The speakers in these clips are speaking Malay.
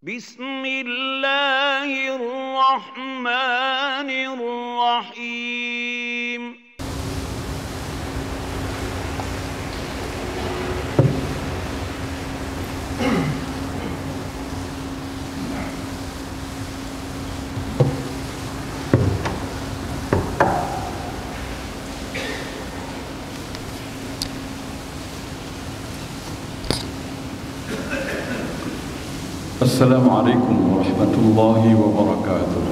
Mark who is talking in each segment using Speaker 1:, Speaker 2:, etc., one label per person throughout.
Speaker 1: بسم الله الرحمن الرحيم
Speaker 2: السلام عليكم ورحمة الله وبركاته.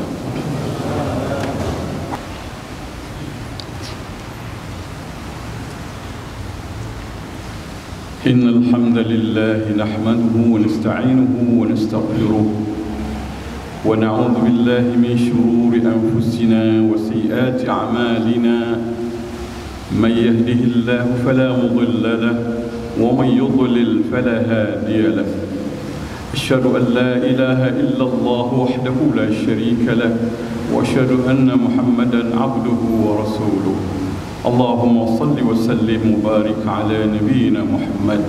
Speaker 2: إن الحمد لله نحمده ونستعينه ونستغفره ونعوذ بالله من شرور أنفسنا وسيئات أعمالنا. من يهده الله فلا مضل له ومن يضلل فلا هادي له. أشهد أن لا إله إلا الله وحده لا شريك له وأشهد أن محمدا عبده ورسوله. اللهم صل وسلم وبارك على نبينا محمد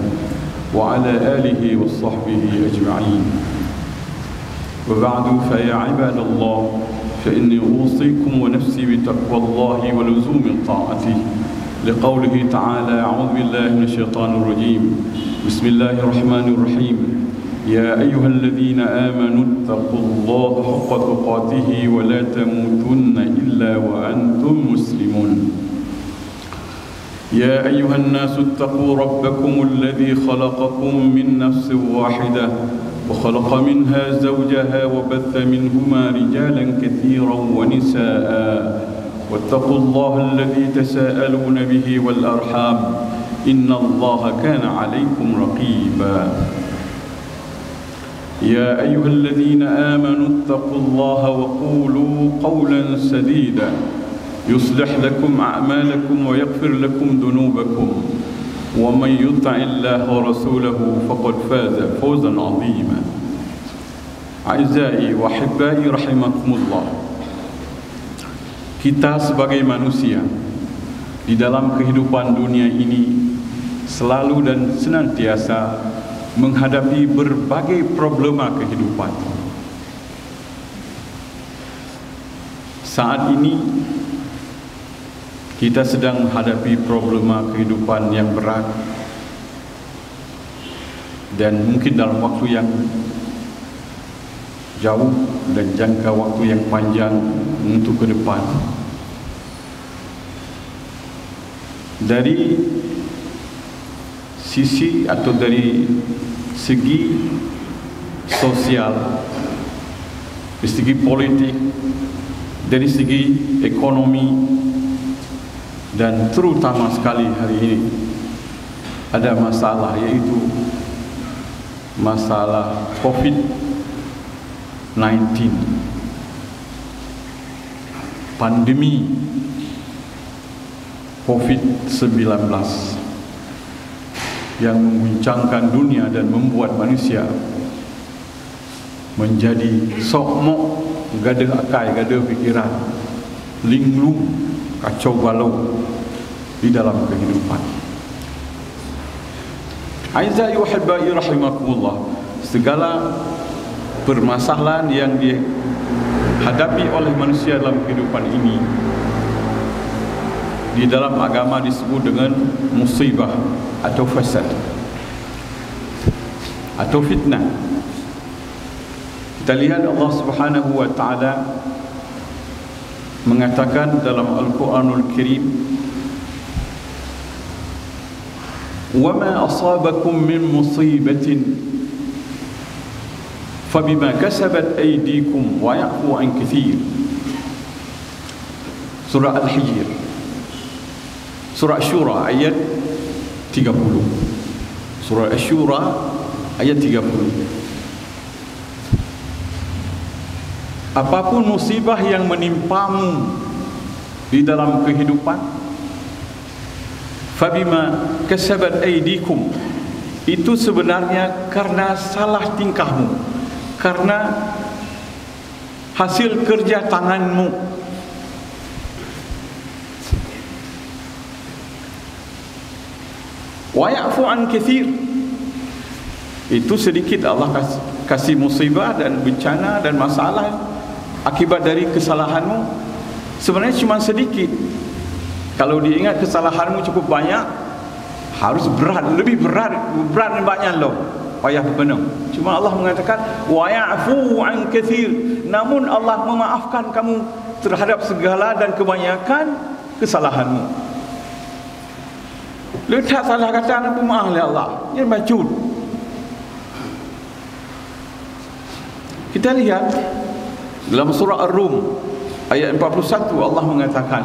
Speaker 2: وعلى آله وصحبه أجمعين. وبعد فيا عباد الله، فإني أوصيكم ونفسي بتقوى الله ولزوم طاعته، لقوله تعالى: أعوذ بالله من الشيطان الرجيم، بسم الله الرحمن الرحيم. يا أيها الذين آمنوا اتقوا الله حق تقاته ولا تموتن إلا وأنتم مسلمون. يا أيها الناس اتقوا ربكم الذي خلقكم من نفس واحدة وخلق منها زوجها وبث منهما رجالا كثيرا ونساء، واتقوا الله الذي تساءلون به والأرحام، إن الله كان عليكم رقيبا. يا أيها الذين آمنوا اتقوا الله وقولوا قولا سديدا يصلح لكم أعمالكم ويغفر لكم ذنوبكم، ومن يطع الله ورسوله فقد فاز فوزا عظيما. أعزائي وأحبائي رحمكم الله. Kita sebagai manusia di dalam kehidupan dunia ini selalu dan senantiasa menghadapi berbagai problema kehidupan. Saat ini kita sedang menghadapi problema kehidupan yang berat, dan mungkin dalam waktu yang jauh dan jangka waktu yang panjang untuk ke depan. Dari sisi atau dari segi sosial, dari segi politik, dari segi ekonomi, dan terutama sekali hari ini ada masalah, yaitu masalah COVID-19, pandemi COVID-19 yang mengguncangkan dunia dan membuat manusia menjadi sokmok, gaduh akai, gaduh fikiran, linglung, kacau balau di dalam kehidupan. Aizai wa hibbai rahimakumullah, segala permasalahan yang dihadapi oleh manusia dalam kehidupan ini di dalam agama disebut dengan musibah atau fasad atau fitnah. Kita lihat Allah Subhanahu wa taala mengatakan dalam Al-Quranul Karim, "Wa ma asabakum min musibatin fabima kasabat aydikum wa ya'fu an katsir." Surah Al-Hijr, Surah Syura ayat 30. Surah Asy-Syura ayat 30. Apapun musibah yang menimpamu di dalam kehidupan, fabima kasabat aydikum, itu sebenarnya karena salah tingkahmu, karena hasil kerja tanganmu. Wa ya'fu an katsir, itu sedikit Allah kasih musibah dan bencana dan masalah akibat dari kesalahanmu sebenarnya cuma sedikit. Kalau diingat kesalahanmu cukup banyak, harus berat, lebih berat banyak loh, payah penuh. Cuma Allah mengatakan wa ya'fu an katsir, namun Allah memaafkan kamu terhadap segala dan kebanyakan kesalahanmu. Letak salah kata pemaaf oleh Allah, dia bacun. Kita lihat dalam surah Ar-Rum ayat 41, Allah mengatakan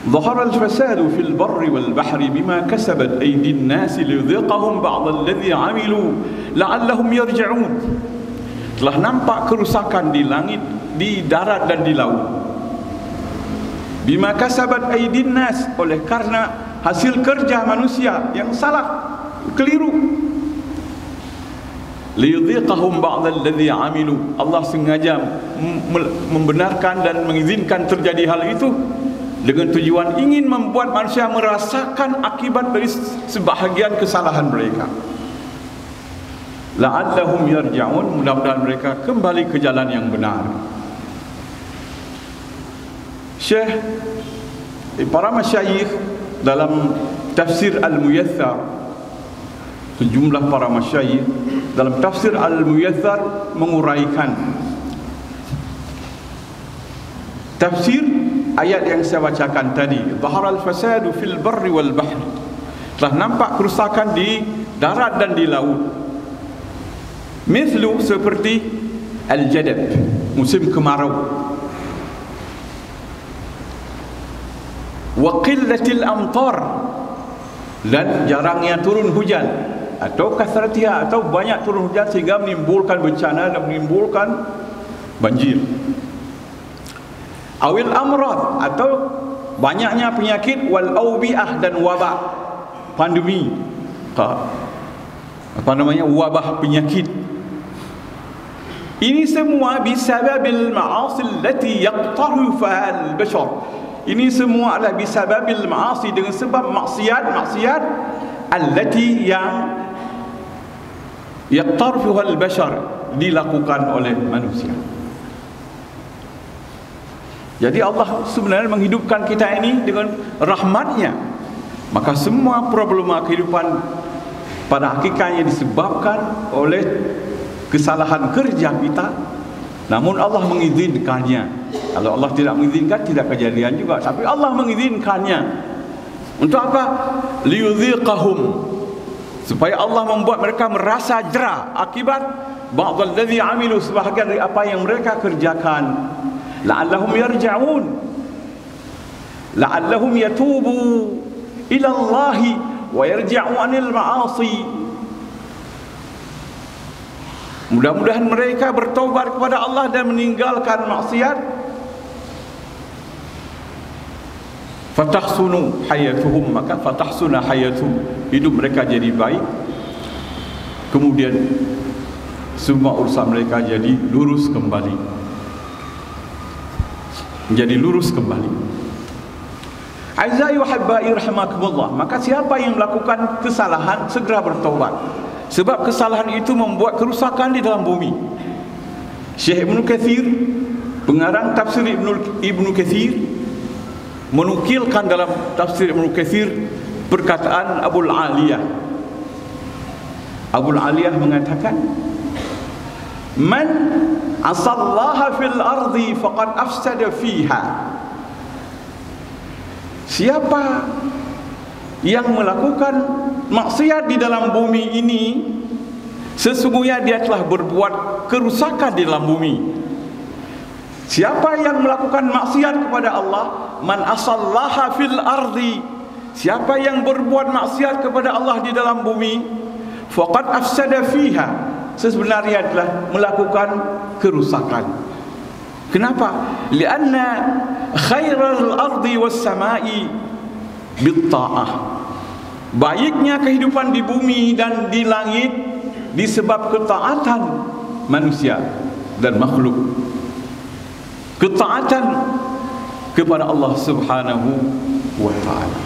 Speaker 2: ظهر الفساد في البر والبحر بما كسبت أيدي الناس ليذيقهم بعض الذي عملوا لعلهم يرجعون. Telah nampak kerusakan di langit, di darat dan di laut. Bima kasabat aydin nas, oleh karena hasil kerja manusia yang salah, keliru. Liyudhiqahum ba'd alladhi 'amilu, Allah sengaja membenarkan dan mengizinkan terjadi hal itu dengan tujuan ingin membuat manusia merasakan akibat dari sebahagian kesalahan mereka. La'allahum yarja'un, mudah-mudahan mereka kembali ke jalan yang benar. Syekh, para masyayikh dalam tafsir Al-Muyassar, sejumlah para masyayikh dalam tafsir Al-Muyassar menguraikan tafsir ayat yang saya bacakan tadi, zaharal fasadu fil barri wal bahri, telah nampak kerusakan di darat dan di laut. Mithlu, seperti al-jadab, musim kemarau, wa qillatil amtar, dan jarangnya turun hujan, atau kasratiha, atau banyak turun hujan sehingga menimbulkan bencana dan menimbulkan banjir. Awil amrad, atau banyaknya penyakit, wal aubiah, dan wabak, pandemi, wabah penyakit. Ini semua bisababil ma'asi allati yaqtarufaha al-bashar. Ini semua adalah bisababil ma'asi, dengan sebab maksiat allati yang yaqtarufaha al-bashar, dilakukan oleh manusia. Jadi Allah sebenarnya menghidupkan kita ini dengan rahmatnya. Maka semua problema kehidupan pada hakikatnya disebabkan oleh kesalahan kerja kita. Namun Allah mengizinkannya. Kalau Allah tidak mengizinkan, tidak kejadian juga. Tapi Allah mengizinkannya. Untuk apa? Liyudhiqahum, supaya Allah membuat mereka merasa jera akibat ba'dal ladzi amilu, sebahagian dari apa yang mereka kerjakan. La'allahum yarja'un, la'allahum yatubu ila Allah wa yarja'u 'anil ma'asi. Mudah-mudahan mereka bertaubat kepada Allah dan meninggalkan maksiat. Fatahsunu hayatuhum, maka fatahsuna hayatuhum, hidup mereka jadi baik. Kemudian semua urusan mereka jadi lurus kembali, menjadi lurus kembali. Aizai wa habbai rahimakumullah, maka siapa yang melakukan kesalahan segera bertaubat, sebab kesalahan itu membuat kerusakan di dalam bumi. Syekh Ibnu Katsir, pengarang tafsir Ibnu Katsir, menukilkan dalam tafsir Ibnu Katsir perkataan Abul Aliyah. Abul Aliyah mengatakan, man asallaha fil ardi faqad afsada fiha. Siapa yang melakukan maksiat di dalam bumi ini, sesungguhnya dia telah berbuat kerusakan di dalam bumi. Siapa yang melakukan maksiat kepada Allah, man asallaha fil ardi, siapa yang berbuat maksiat kepada Allah di dalam bumi, faqad afsada fiha, sebenarnya telah melakukan kerusakan. Kenapa? Lianna khairal ardi was samai bitta'ah. Baiknya kehidupan di bumi dan di langit disebab ketaatan manusia dan makhluk, ketaatan kepada Allah Subhanahu wa ta'ala.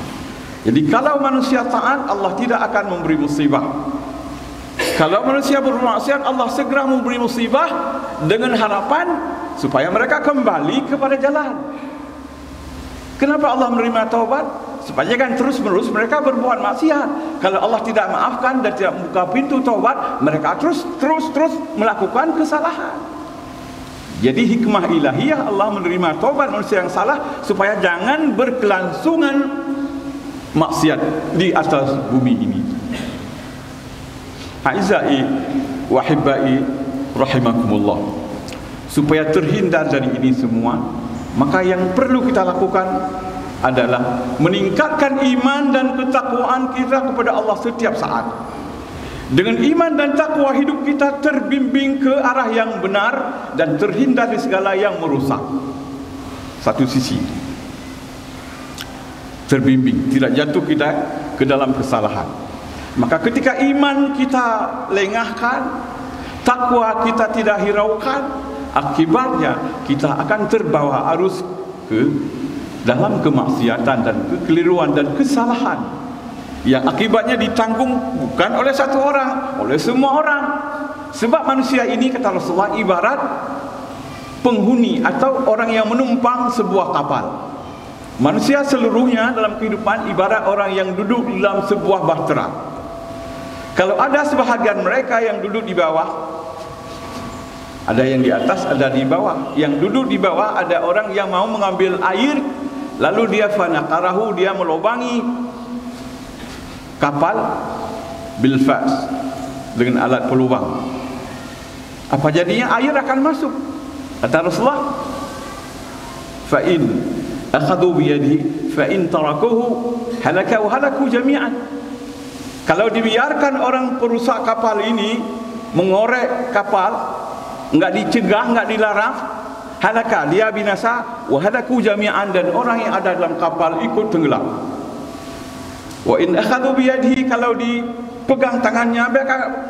Speaker 2: Jadi kalau manusia taat, Allah tidak akan memberi musibah. Kalau manusia bermaksiat, Allah segera memberi musibah dengan harapan supaya mereka kembali kepada jalan. Kenapa Allah menerima taubat? Supaya kan terus-menerus mereka berbuat maksiat. Kalau Allah tidak maafkan dan tidak membuka pintu taubat, mereka terus melakukan kesalahan. Jadi hikmah ilahiyah Allah menerima taubat manusia yang salah supaya jangan berkelangsungan maksiat di atas bumi ini. Aizai wa hibbai rahimakumullah. Supaya terhindar dari ini semua, maka yang perlu kita lakukan adalah meningkatkan iman dan ketakwaan kita kepada Allah setiap saat. Dengan iman dan takwa hidup kita terbimbing ke arah yang benar dan terhindar dari segala yang merusak. Satu sisi terbimbing, tidak jatuh kita ke dalam kesalahan. Maka ketika iman kita lengahkan, takwa kita tidak hiraukan, akibatnya kita akan terbawa arus ke dalam kemaksiatan dan kekeliruan dan kesalahan yang akibatnya ditanggung bukan oleh satu orang, oleh semua orang. Sebab manusia ini, kata Rasulullah, ibarat penghuni atau orang yang menumpang sebuah kapal. Manusia seluruhnya dalam kehidupan ibarat orang yang duduk di dalam sebuah bahtera. Kalau ada sebahagian mereka yang duduk di bawah, ada yang di atas, ada di bawah. Yang duduk di bawah ada orang yang mau mengambil air, lalu dia fanaqarahu, dia melobangi kapal bilfas dengan alat pelubang. Apa jadinya? Air akan masuk. Kata Rasulullah, fa in akhadhu bi yadihi fa in tarakuhu halaka wa halaku jami'an. Kalau dibiarkan orang perusak kapal ini mengorek kapal, enggak dicegah, enggak dilarang, halaka, dia binasa, wa halaku jami'an, dan orang yang ada dalam kapal ikut tenggelam. Wa in akhadhu bi yadihi, kalau dipegang tangannya,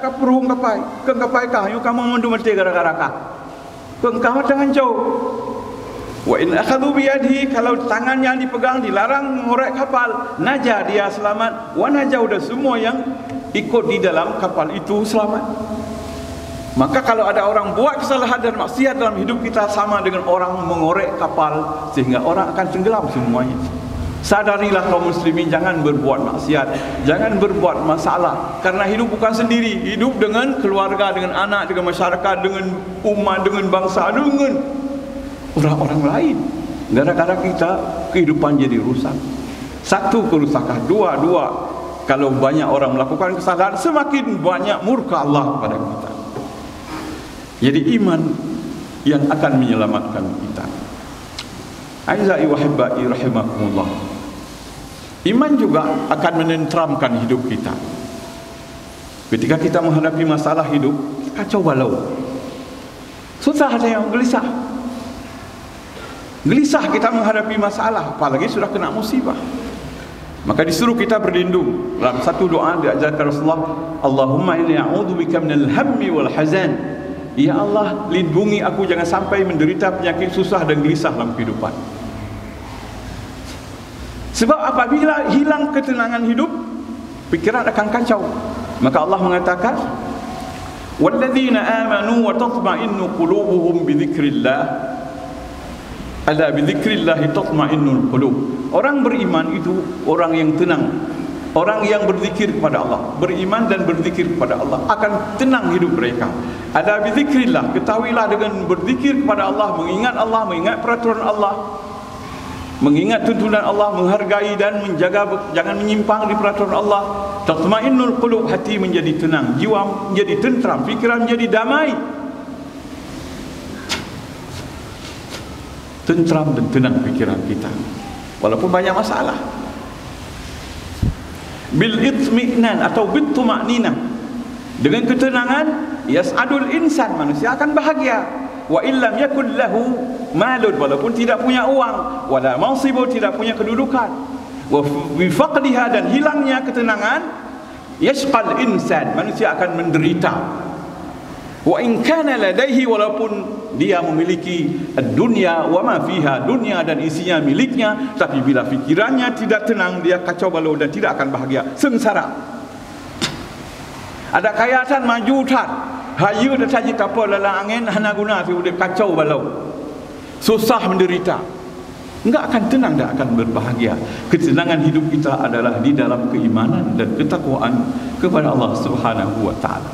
Speaker 2: ka perung kapai, ke kapai kah, you kamu mundu mesti gara-gara kah. Ke kau jangan jauh. Wa in akhadhu bi yadihi, kalau tangannya dipegang, dilarang mengorek kapal, najah, dia selamat, wa najau, dan semua yang ikut di dalam kapal itu selamat. Maka kalau ada orang buat kesalahan dan maksiat dalam hidup kita, sama dengan orang mengorek kapal sehingga orang akan tenggelam semuanya. Sadarilah kaum muslimin, jangan berbuat maksiat, jangan berbuat masalah, karena hidup bukan sendiri, hidup dengan keluarga, dengan anak, dengan masyarakat, dengan umat, dengan bangsa, dengan orang-orang lain. Gara-gara kita kehidupan jadi rusak. Satu, kerusakan. Dua, kalau banyak orang melakukan kesalahan, semakin banyak murka Allah kepada kita. Jadi iman yang akan menyelamatkan kita. Aizai wa hibbai rahimakumullah. Iman juga akan menenteramkan hidup kita. Ketika kita menghadapi masalah hidup, kacau balau, susah, ada yang gelisah. Gelisah kita menghadapi masalah, apalagi sudah kena musibah. Maka disuruh kita berlindung. Dalam satu doa diajarkan Rasulullah, Allahumma inni a'udzubika minal hammi wal hazan. Ya Allah, lindungi aku jangan sampai menderita penyakit susah dan gelisah dalam kehidupan. Sebab apabila hilang ketenangan hidup, pikiran akan kacau. Maka Allah mengatakan, walladzina amanu wa tatma'innu qulubuhum bi dzikrillah. Ala bi dzikrillah tatma'innul qulub. Orang beriman itu orang yang tenang, orang yang berzikir kepada Allah, beriman dan berzikir kepada Allah, akan tenang hidup mereka. Ada bizikrillah, ketahuilah dengan berzikir kepada Allah, mengingat peraturan Allah, mengingat tuntunan Allah, menghargai dan menjaga, jangan menyimpang di peraturan Allah. Tatmainnul qulub, hati menjadi tenang, jiwa menjadi tentram, fikiran menjadi damai, tentram dan tenang pikiran kita walaupun banyak masalah. Bil itmi'nan atau bit tuma'ninah, dengan ketenangan, yas'adul insan, manusia akan bahagia. Wa illam yakul lahu malun, walaupun tidak punya uang, wala mansibu, tidak punya kedudukan. Wa bi faqdiha, dan hilangnya ketenangan, yashqal insan, manusia akan menderita. Wa in kana ladaihi, walaupun dia memiliki dunia wa ma fiha, dunia dan isinya miliknya, tapi bila fikirannya tidak tenang, dia kacau balau dan tidak akan bahagia, sengsara. Ada kayatan maju tat. Hayu dah saja tak apa lalang angin hana guna tu udip kacau balau. Susah menderita. Enggak akan tenang, tak akan berbahagia. Ketenangan hidup kita adalah di dalam keimanan dan ketakwaan kepada Allah Subhanahu wa taala.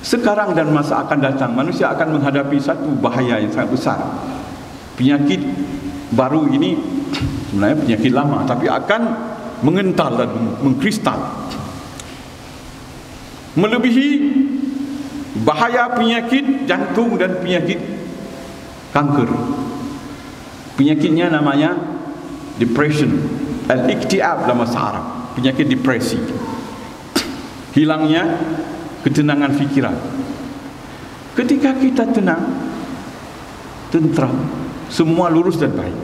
Speaker 2: Sekarang dan masa akan datang manusia akan menghadapi satu bahaya yang sangat besar. Penyakit baru ini sebenarnya penyakit lama tapi akan mengental dan mengkristal. Melebihi bahaya penyakit jantung dan penyakit kanker. Penyakitnya namanya depression, al-iktiab dalam bahasa Arab, penyakit depresi. Hilangnya ketenangan fikiran. Ketika kita tenang, tentram, semua lurus dan baik.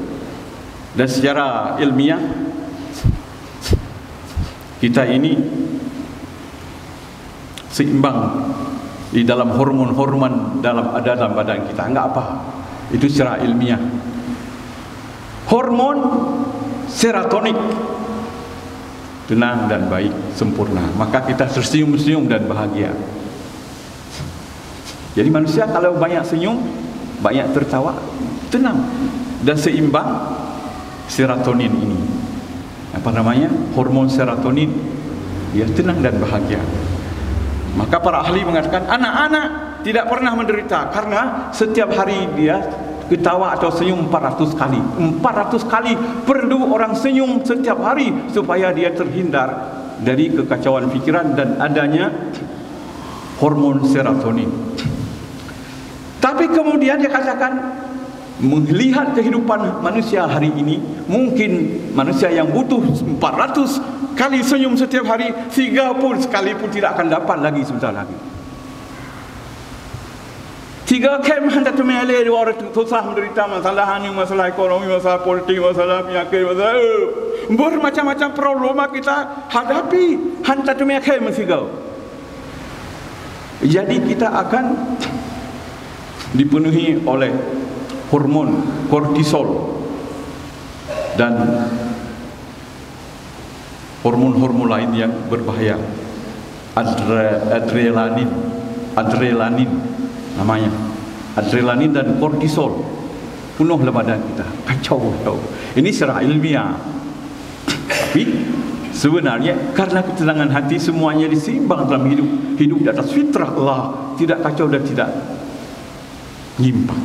Speaker 2: Dan secara ilmiah kita ini seimbang di dalam hormon-hormon dalam badan kita. Enggak apa. Itu secara ilmiah. Hormon serotonin tenang dan baik, sempurna. Maka kita tersenyum-senyum dan bahagia. Jadi manusia kalau banyak senyum, banyak tertawa, tenang dan seimbang serotonin ini. Apa namanya? Hormon serotonin. Dia tenang dan bahagia. Maka para ahli mengatakan anak-anak tidak pernah menderita karena setiap hari dia ketawa atau senyum 400 kali. 400 kali perlu orang senyum setiap hari supaya dia terhindar dari kekacauan fikiran dan adanya hormon serotonin. Tapi kemudian dia katakan melihat kehidupan manusia hari ini, mungkin manusia yang butuh 400 kali senyum setiap hari, 30 sekali pun tidak akan dapat lagi sebentar lagi. 3 kem hendak temele dua orang susah menderita masalah ini, masalah ekonomi, masalah politik, masalah penyakit, masalah bermacam-macam problema kita hadapi hendak temele kem mensigau. Jadi kita akan dipenuhi oleh hormon kortisol dan hormon-hormon lain yang berbahaya. Adrenalin namanya. Adrenalin dan kortisol penuhlah badan kita. Kacau. Ini secara ilmiah. Tapi sebenarnya karena ketenangan hati semuanya diseimbang dalam hidup di atas fitrah Allah, tidak kacau dan tidak nyimpang.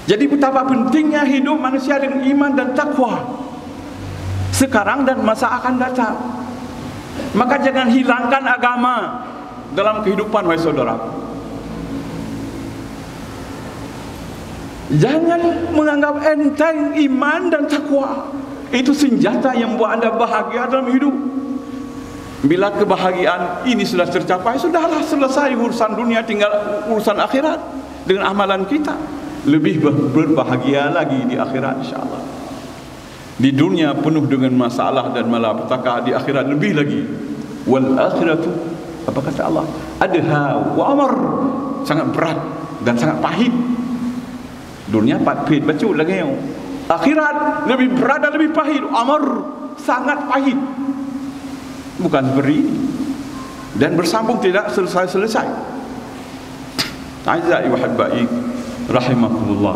Speaker 2: Jadi betapa pentingnya hidup manusia dengan iman dan takwa sekarang dan masa akan datang. Maka jangan hilangkan agama dalam kehidupan, wahai saudara. Jangan menganggap enteng iman dan takwa. Itu senjata yang membuat anda bahagia dalam hidup. Bila kebahagiaan ini sudah tercapai, sudahlah selesai urusan dunia, tinggal urusan akhirat dengan amalan kita. Lebih berbahagia lagi di akhirat, insyaAllah. Di dunia penuh dengan masalah dan malapetaka, di akhirat lebih lagi. Wal akhiratu, apa kata Allah? Adha wa amar, sangat berat dan sangat pahit. Dunia pahit bacu lagi. Akhirat lebih berat dan lebih pahit. Amar, sangat pahit. Bukan beri dan bersambung tidak selesai-selesai. Aizai wa habbai rahimakumullah.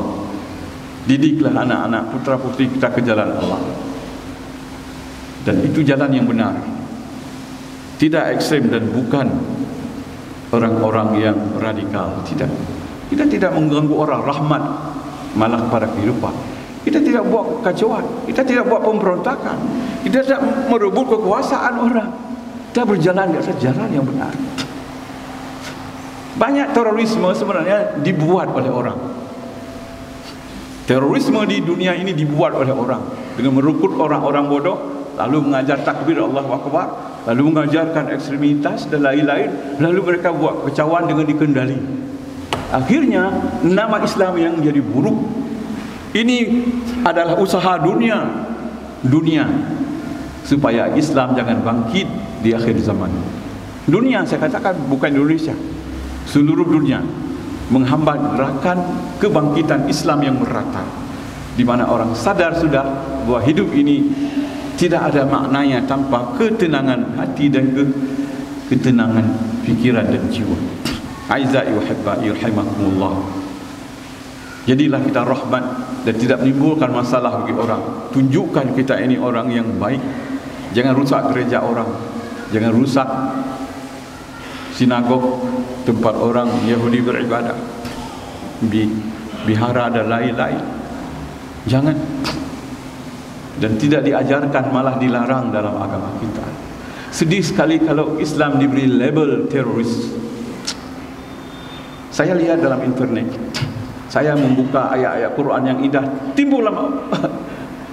Speaker 2: Didiklah anak-anak putra putri kita ke jalan Allah. Dan itu jalan yang benar. Tidak ekstrem dan bukan orang-orang yang radikal. Tidak. Kita tidak mengganggu orang, rahmat malah pada kehidupan. Kita tidak buat kekacauan, kita tidak buat pemberontakan, kita tidak merebut kekuasaan orang. Kita berjalan di atas jalan yang benar. Banyak terorisme sebenarnya dibuat oleh orang. Terorisme di dunia ini dibuat oleh orang dengan merekrut orang-orang bodoh, lalu mengajar takbir Allahu Akbar, lalu mengajarkan ekstremitas dan lain-lain, lalu mereka buat kekacauan dengan dikendali. Akhirnya nama Islam yang menjadi buruk. Ini adalah usaha dunia supaya Islam jangan bangkit di akhir zaman. Dunia, saya katakan bukan Indonesia, seluruh dunia menghambat gerakan kebangkitan Islam yang merata, di mana orang sadar sudah bahwa hidup ini tidak ada maknanya tanpa ketenangan hati dan ketenangan fikiran dan jiwa. Aizai wa hibbai rahimakumullah. Jadilah kita rahmat dan tidak menimbulkan masalah bagi orang. Tunjukkan kita ini orang yang baik. Jangan rusak gereja orang, jangan rusak sinagog, tempat orang Yahudi beribadah, bihara dan lain-lain. Jangan. Dan tidak diajarkan, malah dilarang dalam agama kita. Sedih sekali kalau Islam diberi label teroris. Saya lihat dalam internet, saya membuka ayat-ayat Quran yang indah, timbul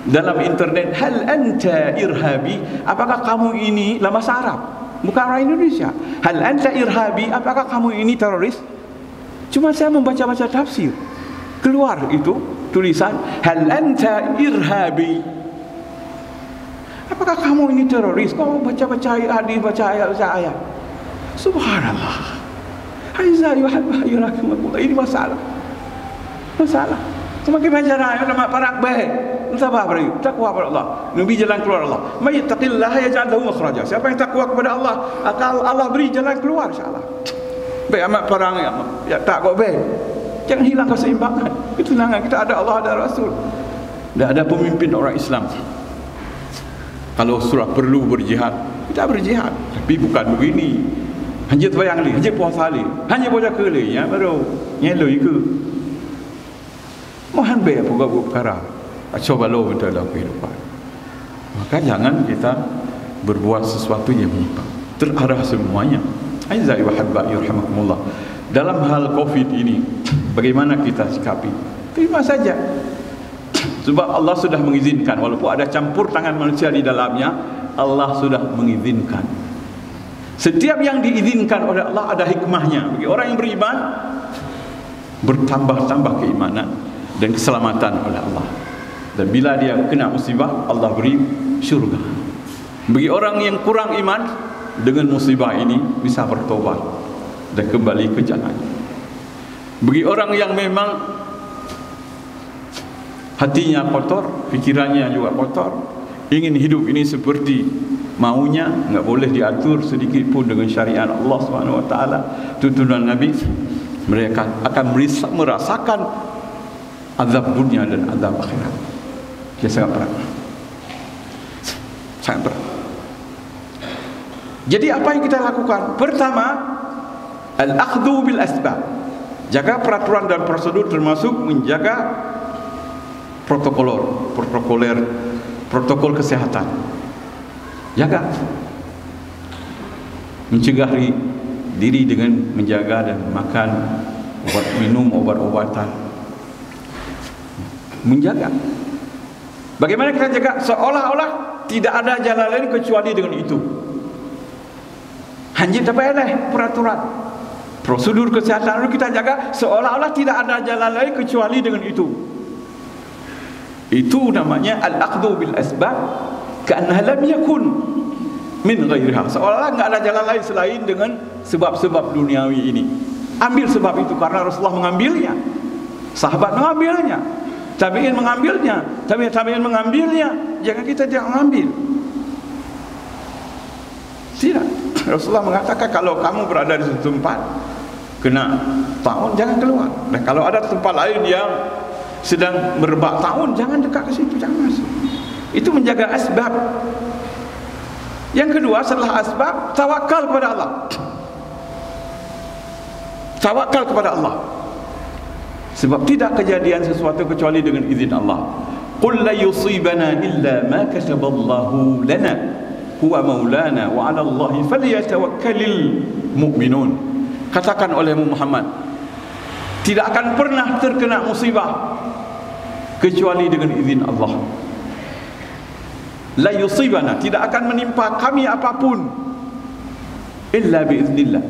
Speaker 2: dalam internet, hal anta irhabi, apakah kamu ini, dalam bahasa Arab, bukan orang Indonesia, hal anta irhabi, apakah kamu ini teroris? Cuma saya membaca-baca tafsir, keluar itu tulisan hal anta irhabi, apakah kamu ini teroris? Kau baca-baca hadis, baca ayat. Subhanallah. Ini masalah. Semakin banyak ulama para baik, sabar beri takwa kepada Allah, nabi jalan keluar Allah. May yattaqillah yaj'al lahu makhraja. Siapa yang takwa kepada Allah, akan Allah beri jalan keluar insya-Allah. Baik amat perang ya tak kok baik. Jangan hilang keseimbangan. Ketenangan kita ada Allah, ada Rasul. Dan ada pemimpin orang Islam. Kalau surah perlu berjihad, kita berjihad, tapi bukan begini. Hanya terbayang ni, hanya puasa ni, hanya baca kelih ya baru nyeloi ke. Mohon baik apa perkara. Coba lo betul dalam kehidupan. Maka jangan kita berbuat sesuatu yang menyimpang. Terarah semuanya. Aizai wa habbai rahimakumullah. Dalam hal Covid ini, bagaimana kita sikapi? Terima saja. Sebab Allah sudah mengizinkan, walaupun ada campur tangan manusia di dalamnya, Allah sudah mengizinkan. Setiap yang diizinkan oleh Allah ada hikmahnya. Bagi orang yang beriman, bertambah-tambah keimanan dan keselamatan oleh Allah. Dan bila dia kena musibah, Allah beri syurga. Bagi orang yang kurang iman, dengan musibah ini bisa bertobat dan kembali ke jalan. Bagi orang yang memang hatinya kotor, pikirannya juga kotor, ingin hidup ini seperti maunya, enggak boleh diatur sedikit pun dengan syariat Allah Subhanahu wa taala, tuntunan Nabi, mereka akan merasakan azab dunia dan azab akhirat. Dia sangat berat. Sangat berat. Jadi apa yang kita lakukan? Pertama, al-akhdhu bil asbab. Jaga peraturan dan prosedur, termasuk menjaga protokol kesehatan. Jaga. Mencegah diri dengan menjaga dan makan minum obat-obatan. Menjaga. Bagaimana kita jaga? Seolah-olah tidak ada jalan lain kecuali dengan itu. Hanya dapat peraturan, prosedur kesehatan lalu kita jaga, seolah-olah tidak ada jalan lain kecuali dengan itu. Itu namanya al-akhdhu bil asbab ka'annaha lam yakun min ghairiha. Seolah-olah enggak ada jalan lain selain dengan sebab-sebab duniawi ini. Ambil sebab itu karena Rasulullah mengambilnya, sahabat mengambilnya, tabi'in mengambilnya, tabi'in mengambilnya. Jangan kita jangan ambil. Tidak. Rasulullah mengatakan kalau kamu berada di satu tempat kena taun, jangan keluar. Dan kalau ada tempat lain yang sedang merebak taun, jangan dekat ke situ, jangan masuk. Itu menjaga asbab. Yang kedua, setelah asbab, tawakal kepada Allah. Tawakal kepada Allah. Sebab tidak kejadian sesuatu kecuali dengan izin Allah. Qul la yusibana illa ma kataballahu lana huwa maulana wa 'ala Allahi falyatawakkalul mu'minun. Katakan oleh Muhammad, tidak akan pernah terkena musibah kecuali dengan izin Allah. La yusibana, tidak akan menimpa kami apapun illa biiznillah.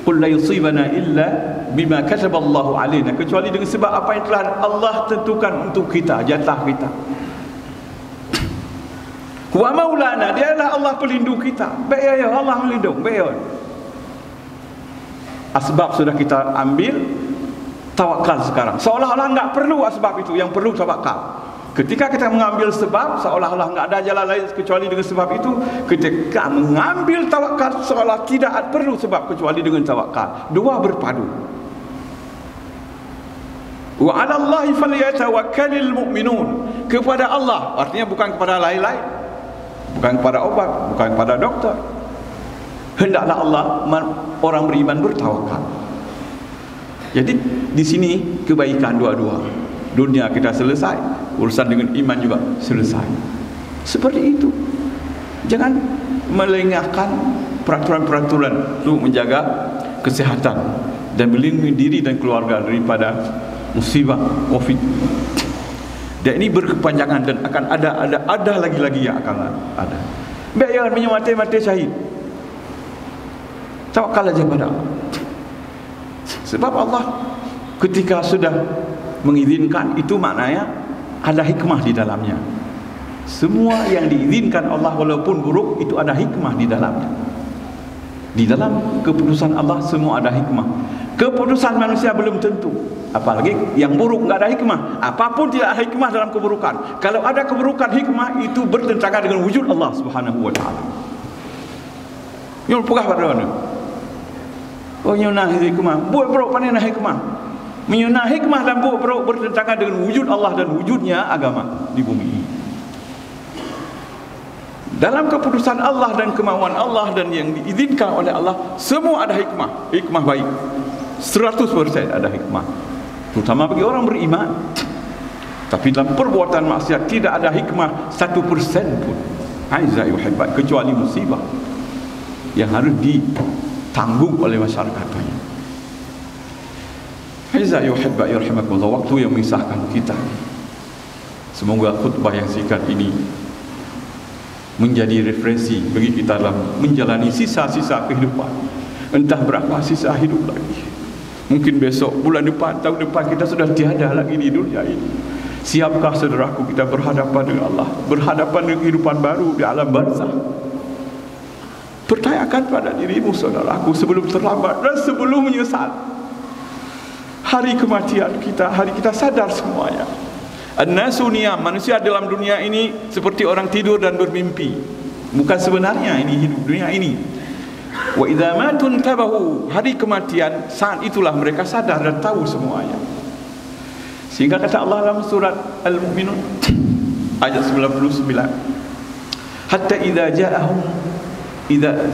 Speaker 2: Qul la yusibana illa bima kataballahu alaina, kecuali dengan sebab apa yang telah Allah tentukan untuk kita, jatah kita. Wa maulana, dia adalah Allah pelindung kita. Baik ya, Allah melindung, baik. Asbab sudah kita ambil, tawakal sekarang. Seolah-olah enggak perlu asbab itu, yang perlu tawakal. Ketika kita mengambil sebab, seolah-olah enggak ada jalan lain kecuali dengan sebab itu. Ketika mengambil tawakal, seolah tidak perlu sebab kecuali dengan tawakal. Dua berpadu. Wa 'ala Allahi falyatawakkalul mu'minun. Kepada Allah, artinya bukan kepada lain-lain, bukan kepada obat, bukan kepada doktor. Hendaklah Allah, orang beriman bertawakal. Jadi di sini kebaikan dua-dua. Dunia kita selesai, urusan dengan iman juga selesai. Seperti itu. Jangan melengahkan peraturan-peraturan untuk menjaga kesehatan dan melindungi diri dan keluarga daripada musibah Covid. Dan ini berkepanjangan dan akan ada lagi-lagi yang akan ada. Baik, jangan menyemati-mati syahid. Tawakal aja pada Allah. Sebab Allah ketika sudah mengizinkan, itu maknanya ada hikmah di dalamnya. Semua yang diizinkan Allah walaupun buruk, itu ada hikmah di dalamnya. Di dalam keputusan Allah semua ada hikmah. Keputusan manusia belum tentu, apalagi yang buruk enggak ada hikmah. Apapun tidak ada hikmah dalam keburukan. Kalau ada keburukan, hikmah itu bertentangan dengan wujud Allah Subhanahu wa taala. Yang pegah pada mana? Oh, nyunah hikmah, buruk pandai hikmah. Menyunah hikmah dan buruk bertentangan dengan wujud Allah dan wujudnya agama di bumi ini. Dalam keputusan Allah dan kemauan Allah dan yang diizinkan oleh Allah, semua ada hikmah. Hikmah baik 100% ada hikmah, terutama bagi orang beriman. Tapi dalam perbuatan maksiat tidak ada hikmah 1% pun. Aiza yuhibbat, kecuali musibah yang harus ditanggung oleh masyarakat banyak. Aiza yuhibbat yarhamakumullah. Waktu yang memisahkan kita. Semoga khutbah yang singkat ini menjadi referensi bagi kita dalam menjalani sisa-sisa kehidupan. Entah berapa sisa hidup lagi. Mungkin besok, bulan depan, tahun depan kita sudah tiada lagi di dunia ini. Siapkah saudaraku kita berhadapan dengan Allah, berhadapan dengan kehidupan baru di alam barzakh? Pertanyakan pada dirimu saudaraku sebelum terlambat dan sebelum menyesal. Hari kematian kita, hari kita sadar semuanya. An-nasu niyam, manusia dalam dunia ini seperti orang tidur dan bermimpi. Bukan sebenarnya ini hidup dunia ini. Wa idza matu tabahu, hari kematian, saat itulah mereka sadar dan tahu semuanya. Sehingga kata Allah dalam surat Al-Mu'minun ayat 99, hatta idza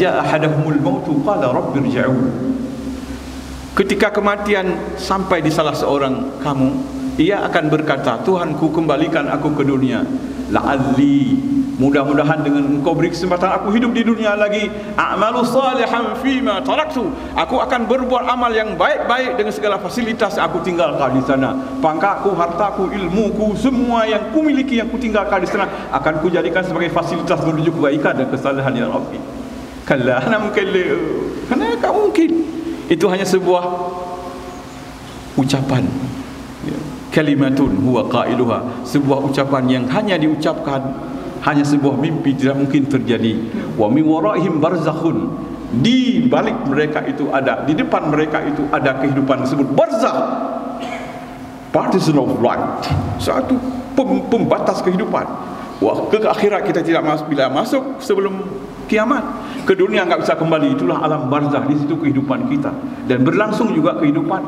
Speaker 2: jaa ahadahumul mautu qala rabbi irji'un. Ketika kematian sampai di salah seorang kamu, ia akan berkata, Tuhanku, kembalikan aku ke dunia. La'alli, mudah-mudahan dengan engkau beri kesempatan aku hidup di dunia lagi, a'malu salihan fima taraktu, aku akan berbuat amal yang baik-baik dengan segala fasilitas aku tinggalkan di sana. Pangkatku, hartaku, ilmuku, semua yang kumiliki yang kutinggalkan di sana akan kujadikan sebagai fasilitas menuju kebaikan dan kesalahan ya Rabbi. Kalla ana mungkin, karena tak mungkin. Itu hanya sebuah ucapan, kalimatun huwa qailuha, sebuah ucapan yang hanya diucapkan, hanya sebuah mimpi, tidak mungkin terjadi. Wa min waraihim barzakhun, di balik mereka itu ada, di depan mereka itu ada kehidupan tersebut. Barzakh, partition of life, satu pembatas kehidupan. Wah, ke akhirat kita tidak masuk, bila masuk sebelum kiamat ke dunia enggak bisa kembali. Itulah alam barzakh, di situ kehidupan kita, dan berlangsung juga kehidupan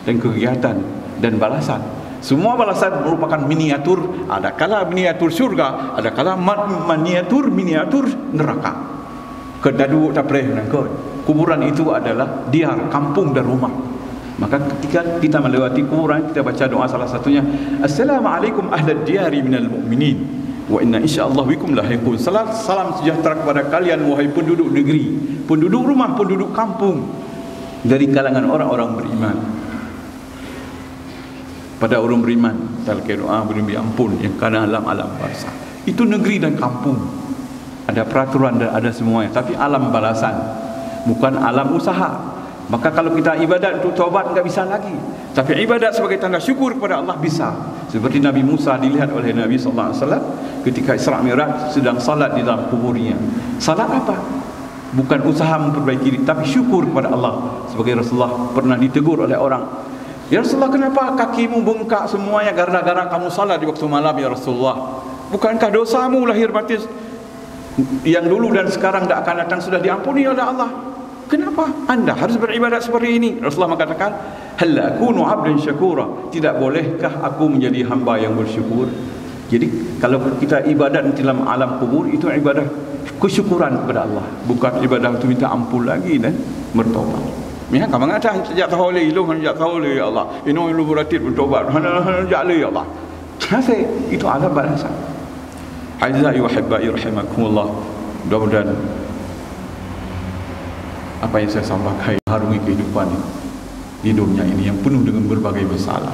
Speaker 2: dan kegiatan dan balasan. Semua balasan merupakan miniatur. Ada kala miniatur surga, ada kala miniatur neraka. Kedadu tak pernah nangkut. Kuburan itu adalah diar, kampung dan rumah. Maka ketika kita melewati kuburan, kita baca doa salah satunya, Assalamualaikum ahlad diyari minal mu'minin wa inna insyaallah bikum lahiqun. Salam sejahtera kepada kalian wahai penduduk negeri, penduduk rumah, penduduk kampung, dari kalangan orang-orang beriman. Pada orang beriman, talqi doa beri ampun yang kana dalam alam barzakh. Itu negeri dan kampung. Ada peraturan dan ada semuanya, tapi alam balasan, bukan alam usaha. Maka kalau kita ibadat untuk taubat enggak bisa lagi, tapi ibadat sebagai tanda syukur kepada Allah bisa. Seperti Nabi Musa dilihat oleh Nabi sallallahu alaihi wasallam ketika Isra Mi'raj sedang salat di dalam kuburnya. Salat apa? Bukan usaha memperbaiki diri, tapi syukur kepada Allah. Sebagai Rasulullah pernah ditegur oleh orang, Ya Rasulullah, kenapa kakimu bengkak semuanya gara-gara kamu salat di waktu malam ya Rasulullah? Bukankah dosamu lahir batin yang dulu dan sekarang tidak akan datang sudah diampuni oleh Allah? Kenapa anda harus beribadat seperti ini? Rasulullah mengatakan, hal akunu 'abdan syakura, tidak bolehkah aku menjadi hamba yang bersyukur? Jadi kalau kita ibadat dalam alam kubur, itu ibadah kesyukuran kepada Allah, bukan ibadah untuk minta ampun lagi dan bertobat. Ya, kamu ngata sejak tahu le ilu sejak tahu le ya Allah. Ino ilu beratit bertobat. Sejak le ya Allah. Saya itu ada bahasa. Aizai wa hibbai rahimakumullah. Mudah-mudahan apa yang saya sampaikan harungi kehidupan di dunia ini yang penuh dengan berbagai masalah.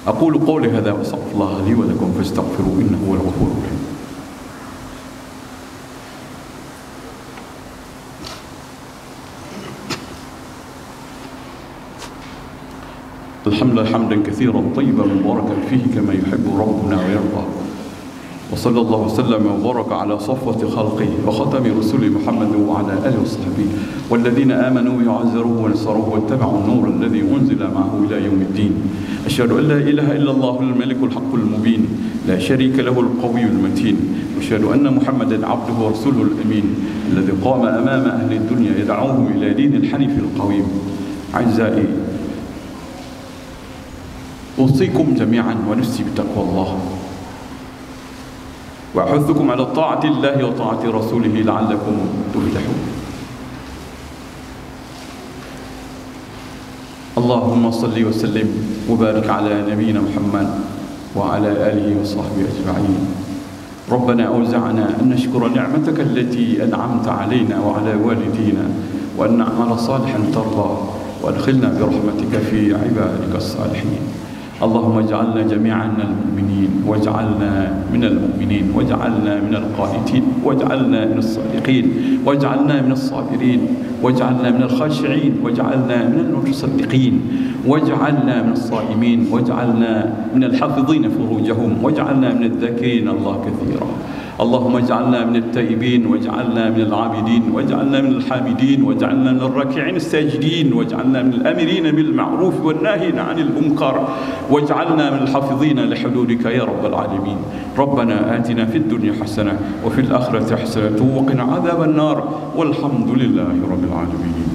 Speaker 2: Aqulu qawli hadza wa astaghfirullah li wa lakum fastaghfiruhu innahu huwal ghafurur rahim. الحمد لله حمدا كثيرا طيبا مباركا فيه كما يحب ربنا ويرضى وصلى الله وسلم وبارك على صفوة خلقه وختم رسول محمد وعلى آله وصحبه والذين آمنوا ويعزروه ونصروه واتبعوا النور الذي أنزل معه إلى يوم الدين. أشهد أن لا إله إلا الله الملك الحق المبين لا شريك له القوي المتين وأشهد أن محمدا عبده ورسوله الأمين الذي قام أمام أهل الدنيا يدعوهم إلى دين الحنيف القويم. أعزائي، أوصيكم جميعا ونفسي بتقوى الله وأحثكم على طاعة الله وطاعة رسوله لعلكم تفلحون. اللهم صل وسلم وبارك على نبينا محمد وعلى آله وصحبه أجمعين. ربنا أوزعنا أن نشكر نعمتك التي أنعمت علينا وعلى والدينا وأن نعمل صالحا ترضى وأدخلنا برحمتك في عبادك الصالحين. اللهم اجعلنا جميعا من المؤمنين واجعلنا من المؤمنين واجعلنا من القانتين واجعلنا من الصادقين واجعلنا من الصابرين واجعلنا من الخاشعين واجعلنا من المتصدقين واجعلنا من الصائمين واجعلنا من الحافظين فروجهم واجعلنا من الذاكرين الله كثيرا. اللهم اجعلنا من التائبين واجعلنا من العابدين واجعلنا من الحامدين واجعلنا من الراكعين الساجدين واجعلنا من الآمرين بالمعروف والناهين عن المنكر واجعلنا من الحافظين لحدودك يا رب العالمين. ربنا آتنا في الدنيا حسنة وفي الآخرة حسنة وقنا عذاب النار والحمد لله رب العالمين.